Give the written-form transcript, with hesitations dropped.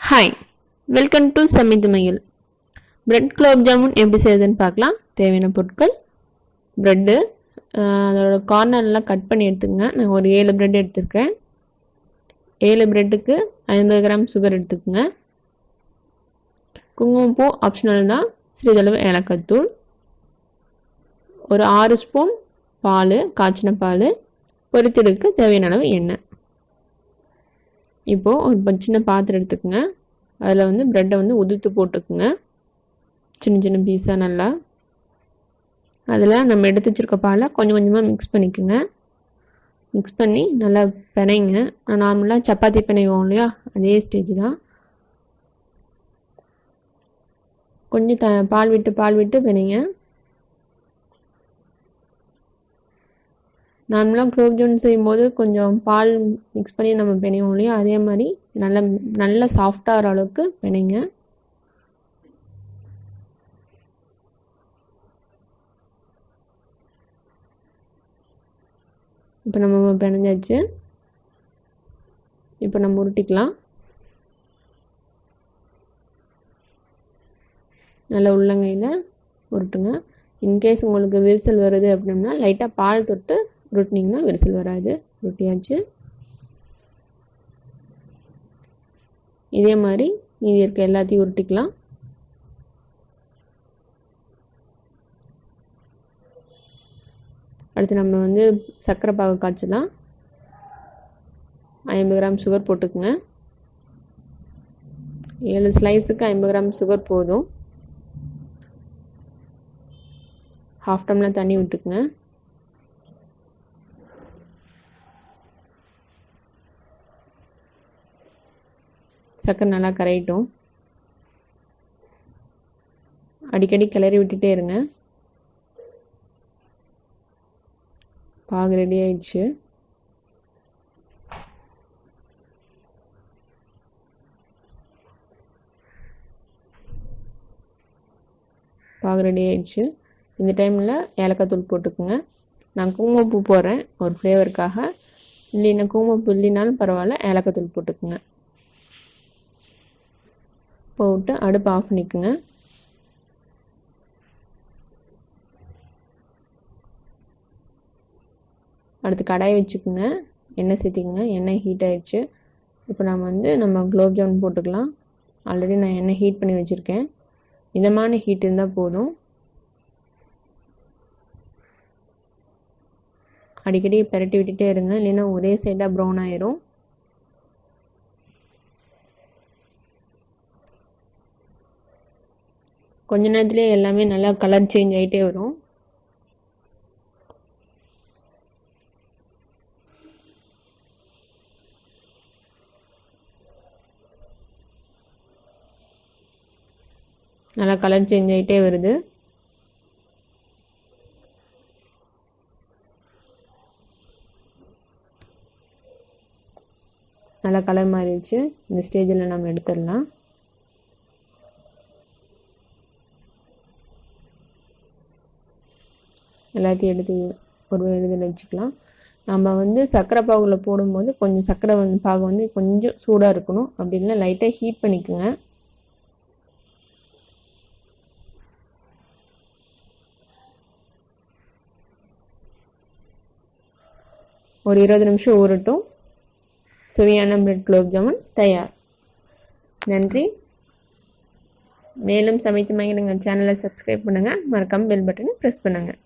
Hi, welcome to சமைத்து மயில். Bread gulab jamun எப்படி செய்யுதுன்னு பார்க்கலாம். தேவையான பொருட்கள்: ப்ரெட்டு, அதோட கார்னர்லாம் கட் பண்ணி எடுத்துக்கங்க. நான் ஒரு 7 ப்ரெட் எடுத்துருக்கேன். 7 ப்ரெட்டுக்கு 50 கிராம் சுகர் எடுத்துக்கோங்க. குங்குமப்பூ ஆப்ஷனல் தான். சிறிதளவு ஏலக்காய்த்தூள், ஒரு 6 ஸ்பூன் பால், காய்ச்சின பால், பொரித்தெடுக்க தேவையான அளவு எண்ணெய். இப்போது ஒரு சின்ன பாத்திரம் எடுத்துக்கோங்க. அதில் ப்ரெட்டை உதுத்து போட்டுக்குங்க, சின்ன சின்ன பீஸாக. நல்லா அதில் நம்ம எடுத்து வச்சுருக்க பாலை கொஞ்சம் கொஞ்சமாக மிக்ஸ் பண்ணிக்கோங்க. மிக்ஸ் பண்ணி நல்லா பிணைங்க. நான் நார்மலாக சப்பாத்தி பிணைவோம் இல்லையா, அதே ஸ்டேஜ் தான். கொஞ்சம் பால் விட்டு பிணைங்க. நார்மலாக குலோப் ஜாமுன் செய்யும்போது கொஞ்சம் பால் மிக்ஸ் பண்ணி நம்ம பிணைவோம் இல்லையா, அதே மாதிரி நல்ல சாஃப்டாகிற அளவுக்கு பிணைங்க. இப்போ நம்ம பிணைஞ்சாச்சு. இப்போ நம்ம உருட்டிக்கலாம். நல்லா உள்ளங்கையில் உருட்டுங்க. இன்கேஸ் உங்களுக்கு விரிசல் வருது அப்படின்னா லைட்டாக பால் தொட்டு உருட்டினீங்கன்னா விரிசல் வராது. உருட்டியாச்சு. இதே மாதிரி மீதி இருக்க எல்லாத்தையும் உருட்டிக்கலாம். அடுத்து நம்ம சர்க்கரை பாகு காய்ச்சலாம். 50 கிராம் சுகர் போட்டுக்குங்க. 7 ஸ்லைஸுக்கு 50 கிராம் சுகர் போதும். 1/2 டம்ளர் தண்ணி விட்டுக்குங்க. சர்க்கரை நல்லா கரையட்டும். அடிக்கடி கிளறி விட்டுட்டே இருங்க. பாகு ரெடி ஆயிடுச்சு. இந்த டைமில் ஏலக்காய் தூள் போட்டுக்குங்க. நான் குங்குமப்பூ போடுறேன் ஒரு ஃப்ளேவருக்காக. இல்லைன்னா குங்குமப்பூ இல்லைனாலும் பரவாயில்ல, ஏலக்காய் தூள் போட்டுக்குங்க. போட்டு அடுப்பு ஆஃப் பண்ணிக்குங்க. அடுத்து கடாயை வச்சுக்குங்க. எண்ணெய் சேர்த்திக்குங்க. எண்ணெய் ஹீட் ஆகிடுச்சு. இப்போ நம்ம குலோப் ஜாமுன் போட்டுக்கலாம். ஆல்ரெடி நான் எண்ணெய் ஹீட் பண்ணி வச்சுருக்கேன். மிதமான ஹீட் இருந்தால் போதும். அடிக்கடி பெரட்டி விட்டுட்டே இருங்க, இல்லைன்னா ஒரே சைடாக ப்ரௌன் ஆயிரும். கொஞ்ச நேரத்துலேயே எல்லாமே நல்லா கலர் சேஞ்ச் ஆகிட்டே வரும். நல்லா கலர் சேஞ்ச் ஆகிட்டே வருது. நல்லா கலர் மாறிடுச்சு. இந்த ஸ்டேஜில் நம்ம எடுத்துடலாம். எல்லாத்தையும் எடுத்து ஒரு இதில் வச்சுக்கலாம். நம்ம சர்க்கரை பாகுல போடும்போது கொஞ்சம் சர்க்கரை பாகு கொஞ்சம் சூடாக இருக்கணும். அப்படி இல்லைன்னா லைட்டாக ஹீட் பண்ணிக்கோங்க. ஒரு 20 நிமிஷம் ஊறட்டும். சுவையான பிரெட் குலோப் ஜாமுன் தயார். நன்றி. மேலும் சமைத்து மகிழுங்க. சேனலை சப்ஸ்கிரைப் பண்ணுங்கள். மறக்காமல் பெல் பட்டனை ப்ரெஸ் பண்ணுங்கள்.